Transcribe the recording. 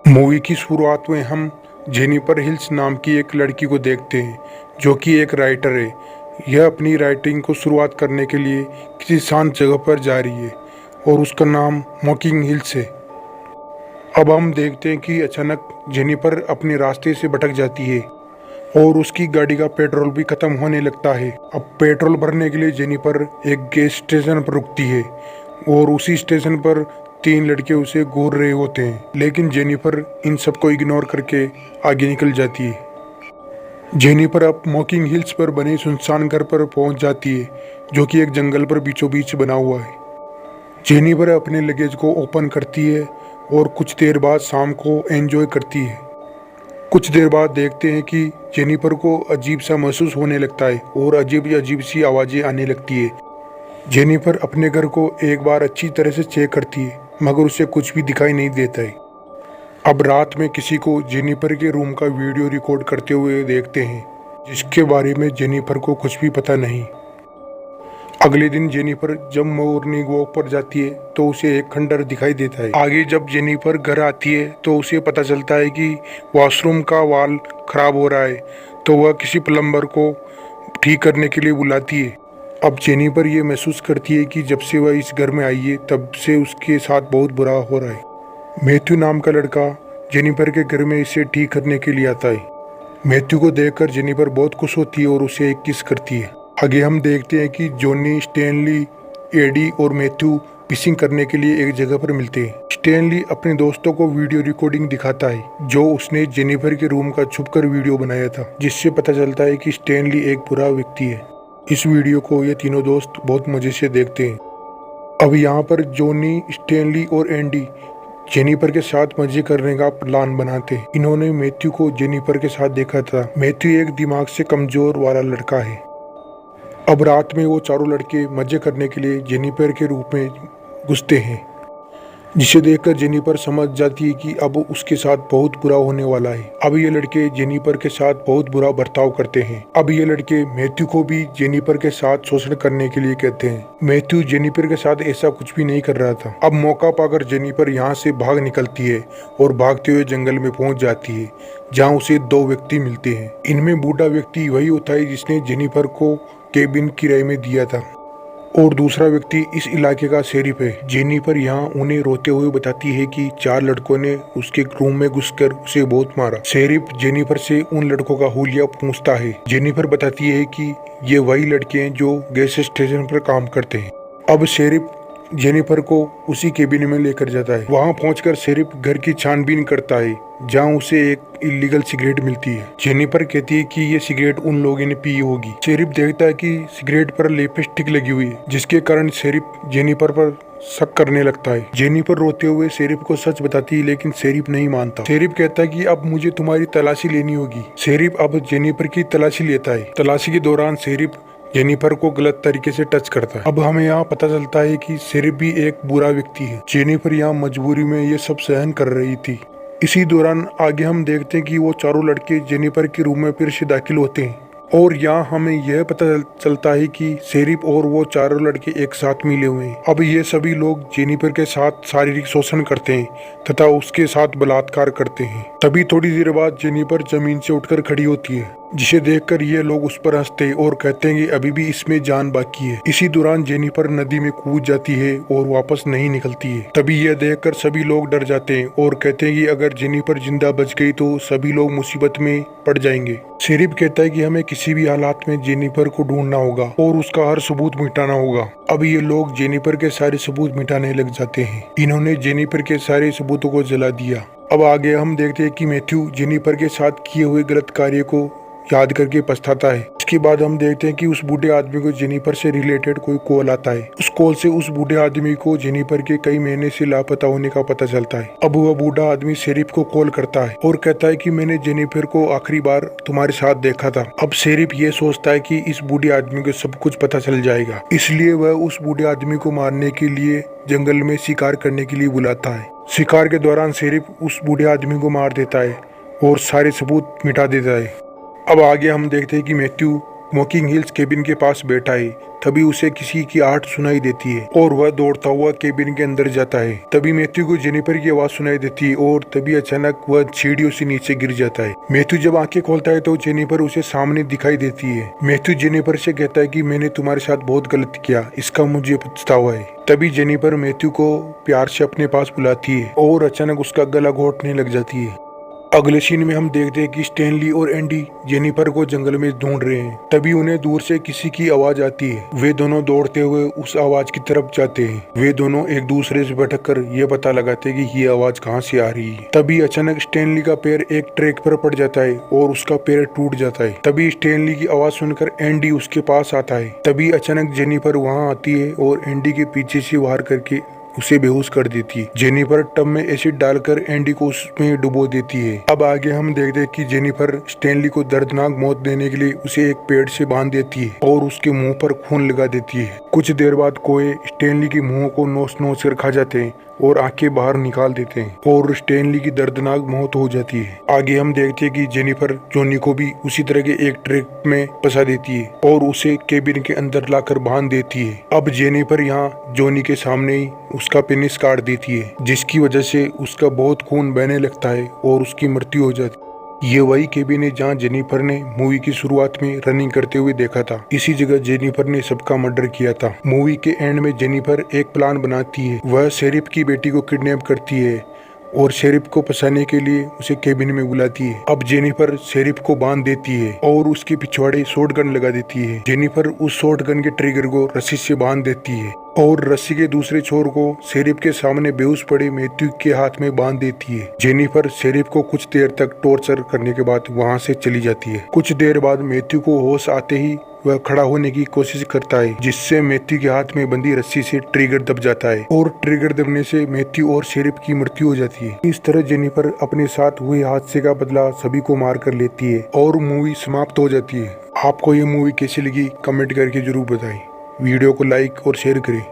Movie की शुरुआत में हम जेनिफर हिल्स नाम की एक लड़की को देखते हैं जो कि एक राइटर है। यह अपनी राइटिंग को शुरुआत करने के लिए किसी शांत जगह पर जा रही है और उसका नाम मॉकिंग हिल्स है। अब हम देखते हैं कि अचानक जेनिफर अपने रास्ते से भटक जाती है और उसकी गाड़ी का पेट्रोल भी खत्म होने लगता है। अब पेट्रोल भरने के लिए जेनिफर एक गैस स्टेशन पर रुकती है और उसी स्टेशन पर तीन लड़के उसे घूर रहे होते हैं, लेकिन जेनिफर इन सबको इग्नोर करके आगे निकल जाती है। जेनिफर अब मॉकिंग हिल्स पर बने सुनसान घर पर पहुंच जाती है जो कि एक जंगल पर बीचों बीच बना हुआ है। जेनिफर अपने लगेज को ओपन करती है और कुछ देर बाद शाम को एंजॉय करती है। कुछ देर बाद देखते हैं कि जेनिफर को अजीब सा महसूस होने लगता है और अजीब अजीब सी आवाज़ें आने लगती है। जेनिफर अपने घर को एक बार अच्छी तरह से चेक करती है मगर उसे कुछ भी दिखाई नहीं देता है। अब रात में किसी को जेनिफर के रूम का वीडियो रिकॉर्ड करते हुए देखते हैं जिसके बारे में जेनिफर को कुछ भी पता नहीं। अगले दिन जेनिफर जब मॉर्निंग वॉक पर जाती है तो उसे एक खंडर दिखाई देता है। आगे जब जेनिफर घर आती है तो उसे पता चलता है कि वॉशरूम का वॉल खराब हो रहा है, तो वह किसी प्लम्बर को ठीक करने के लिए बुलाती है। अब जेनिफर ये महसूस करती है कि जब से वह इस घर में आई है तब से उसके साथ बहुत बुरा हो रहा है। मैथ्यू नाम का लड़का जेनिफर के घर में इसे ठीक करने के लिए आता है। मैथ्यू को देखकर जेनिफर बहुत खुश होती है और उसे एक किस करती है। आगे हम देखते हैं कि जॉनी, स्टैनली, एडी और मैथ्यू फिशिंग करने के लिए एक जगह पर मिलते हैं। स्टैनली अपने दोस्तों को वीडियो रिकॉर्डिंग दिखाता है जो उसने जेनिफर के रूम का छुपकर वीडियो बनाया था, जिससे पता चलता है कि स्टैनली एक बुरा व्यक्ति है। इस वीडियो को ये तीनों दोस्त बहुत मजे से देखते हैं। अब यहाँ पर जॉनी, स्टैनली और एंडी जेनिफर के साथ मजे करने का प्लान बनाते हैं। इन्होंने मैथ्यू को जेनिफर के साथ देखा था। मैथ्यू एक दिमाग से कमजोर वाला लड़का है। अब रात में वो चारों लड़के मजे करने के लिए जेनिफर के रूप में घुसते हैं, जिसे देखकर जेनिफर समझ जाती है कि अब उसके साथ बहुत बुरा होने वाला है। अब ये लड़के जेनिफर के साथ बहुत बुरा बर्ताव करते हैं। अब ये लड़के मैथ्यू को भी जेनिफर के साथ शोषण करने के लिए कहते हैं। मैथ्यू जेनिफर के साथ ऐसा कुछ भी नहीं कर रहा था। अब मौका पाकर जेनिफर यहाँ से भाग निकलती है और भागते हुए जंगल में पहुंच जाती है जहाँ उसे दो व्यक्ति मिलते हैं। इनमें बूढ़ा व्यक्ति वही होता है जिसने जेनिफर को केबिन किराए में दिया था और दूसरा व्यक्ति इस इलाके का शेरिफ है। जेनिफर यहाँ उन्हें रोते हुए बताती है कि चार लड़कों ने उसके रूम में घुसकर उसे बहुत मारा। शेरिफ जेनिफर से उन लड़कों का हुलिया पूछता है। जेनिफर बताती है कि ये वही लड़के हैं जो गैस स्टेशन पर काम करते हैं। अब शेरिफ जेनिफर को उसी केबिन में लेकर जाता है। वहाँ पहुंचकर शेरिफ घर की छानबीन करता है जहाँ उसे एक इलीगल सिगरेट मिलती है। जेनिफर कहती है कि ये सिगरेट उन लोगों ने पी होगी। शेरिफ देखता है कि सिगरेट पर लिपस्टिक लगी हुई है, जिसके कारण शेरिफ जेनिफर पर शक करने लगता है। जेनिफर रोते हुए शेरिफ को सच बताती है लेकिन शेरिफ नहीं मानता। शेरिफ कहता है कि अब मुझे तुम्हारी तलाशी लेनी होगी। शेरिफ अब जेनिफर की तलाशी लेता है। तलाशी के दौरान शेरिफ जेनिफर को गलत तरीके से टच करता है। अब हमें यहाँ पता चलता है कि शेरिफ भी एक बुरा व्यक्ति है। जेनिफर यहाँ मजबूरी में ये सब सहन कर रही थी। इसी दौरान आगे हम देखते हैं कि वो चारों लड़के जेनिफर के रूम में फिर से दाखिल होते हैं और यहाँ हमें यह पता चलता है कि शेरिफ और वो चारों लड़के एक साथ मिले हुए हैं। अब ये सभी लोग जेनिफर के साथ शारीरिक शोषण करते हैं तथा उसके साथ बलात्कार करते हैं। तभी थोड़ी देर बाद जेनिफर जमीन से उठकर खड़ी होती है, जिसे देखकर ये लोग उस पर हंसते और कहते हैं कि अभी भी इसमें जान बाकी है। इसी दौरान जेनिफर नदी में कूद जाती है और वापस नहीं निकलती है। तभी यह देखकर सभी लोग डर जाते हैं और कहते हैं कि अगर जेनिफर जिंदा बच गई तो सभी लोग मुसीबत में पड़ जाएंगे। शेरिफ कहता है कि हमें किसी भी हालात में जेनिफर को ढूंढना होगा और उसका हर सबूत मिटाना होगा। अब ये लोग जेनिफर के सारे सबूत मिटाने लग जाते हैं। इन्होंने जेनिफर के सारे सबूतों को जला दिया। अब आगे हम देखते हैं कि मैथ्यू जेनिफर के साथ किए हुए गलत कार्य को याद करके पछताता है। इसके बाद हम देखते हैं कि उस बूढ़े आदमी को जेनिफर से रिलेटेड कोई कॉल आता है। उस कॉल से उस बूढ़े आदमी को जेनिफर के कई महीने से लापता होने का पता चलता है। अब वह बूढ़ा आदमी शेरिफ को कॉल करता है और कहता है कि मैंने जेनिफर को आखिरी बार तुम्हारे साथ देखा था। अब शेरिफ ये सोचता है कि इस बूढ़े आदमी को सब कुछ पता चल जाएगा, इसलिए वह उस बूढ़े आदमी को मारने के लिए जंगल में शिकार करने के लिए बुलाता है। शिकार के दौरान शेरिफ उस बूढ़े आदमी को मार देता है और सारे सबूत मिटा देता है। अब आगे हम देखते हैं कि मैथ्यू स्मोकिंग हिल्स केबिन के पास बैठा है। तभी उसे किसी की आहट सुनाई देती है और वह दौड़ता हुआ केबिन के अंदर जाता है। तभी मैथ्यू को जेनिफर की आवाज सुनाई देती है और तभी अचानक वह सीढ़ियों से नीचे गिर जाता है। मैथ्यू जब आंखें खोलता है तो जेनिफर उसे सामने दिखाई देती है। मैथ्यू जेनिफर से कहता है कि मैंने तुम्हारे साथ बहुत गलत किया, इसका मुझे पछतावा है। तभी जेनिफर मैथ्यू को प्यार से अपने पास बुलाती है और अचानक उसका गला घोटने लग जाती है। अगले सीन में हम देखते हैं कि स्टैनली और एंडी जेनिफर को जंगल में ढूंढ रहे हैं। तभी उन्हें दूर से किसी की आवाज आती है। वे दोनों दौड़ते हुए उस आवाज की तरफ जाते हैं। वे दोनों एक दूसरे से भटककर ये पता लगाते हैं कि ये आवाज कहाँ से आ रही है। तभी अचानक स्टैनली का पैर एक ट्रैक पर पड़ जाता है और उसका पैर टूट जाता है। तभी स्टैनली की आवाज सुनकर एंडी उसके पास आता है। तभी अचानक जेनिफर वहाँ आती है और एंडी के पीछे से वार करके उसे बेहोश कर देती है। जेनिफर टब में एसिड डालकर एंडी को उसमें डुबो देती है। अब आगे हम देखते हैं कि जेनिफर स्टैनली को दर्दनाक मौत देने के लिए उसे एक पेड़ से बांध देती है और उसके मुंह पर खून लगा देती है। कुछ देर बाद कोए स्टैनली के मुंह को नोच नोच कर खा जाते हैं और आंखें बाहर निकाल देते हैं और स्टैनली की दर्दनाक मौत हो जाती है। आगे हम देखते हैं कि जेनिफर जॉनी को भी उसी तरह के एक ट्रक में फंसा देती है और उसे केबिन के अंदर लाकर बांध देती है। अब जेनिफर यहाँ जॉनी के सामने ही उसका पेनिस काट देती है, जिसकी वजह से उसका बहुत खून बहने लगता है और उसकी मृत्यु हो जाती है। ये वही केबिन है जहाँ जेनिफर ने मूवी की शुरुआत में रनिंग करते हुए देखा था। इसी जगह जेनिफर ने सबका मर्डर किया था। मूवी के एंड में जेनिफर एक प्लान बनाती है। वह शेरिफ की बेटी को किडनैप करती है और शेरिफ को फंसाने के लिए उसे केबिन में बुलाती है। अब जेनिफर शेरिफ को बांध देती है और उसके पिछवाड़े शॉटगन लगा देती है। जेनिफर उस शॉटगन के ट्रिगर को रस्सी से बांध देती है और रस्सी के दूसरे छोर को शेरिफ के सामने बेहोश पड़े मैथ्यू के हाथ में बांध देती है। जेनिफर शेरिफ को कुछ देर तक टॉर्चर करने के बाद वहां से चली जाती है। कुछ देर बाद मैथ्यू को होश आते ही वह खड़ा होने की कोशिश करता है, जिससे मैथ्यू के हाथ में बंधी रस्सी से ट्रिगर दब जाता है और ट्रिगर दबने से मैथ्यू और शेरिफ की मृत्यु हो जाती है। इस तरह जेनिफर अपने साथ हुए हादसे का बदला सभी को मार कर लेती है और मूवी समाप्त हो जाती है। आपको ये मूवी कैसी लगी कमेंट करके जरूर बताएं। वीडियो को लाइक और शेयर करें।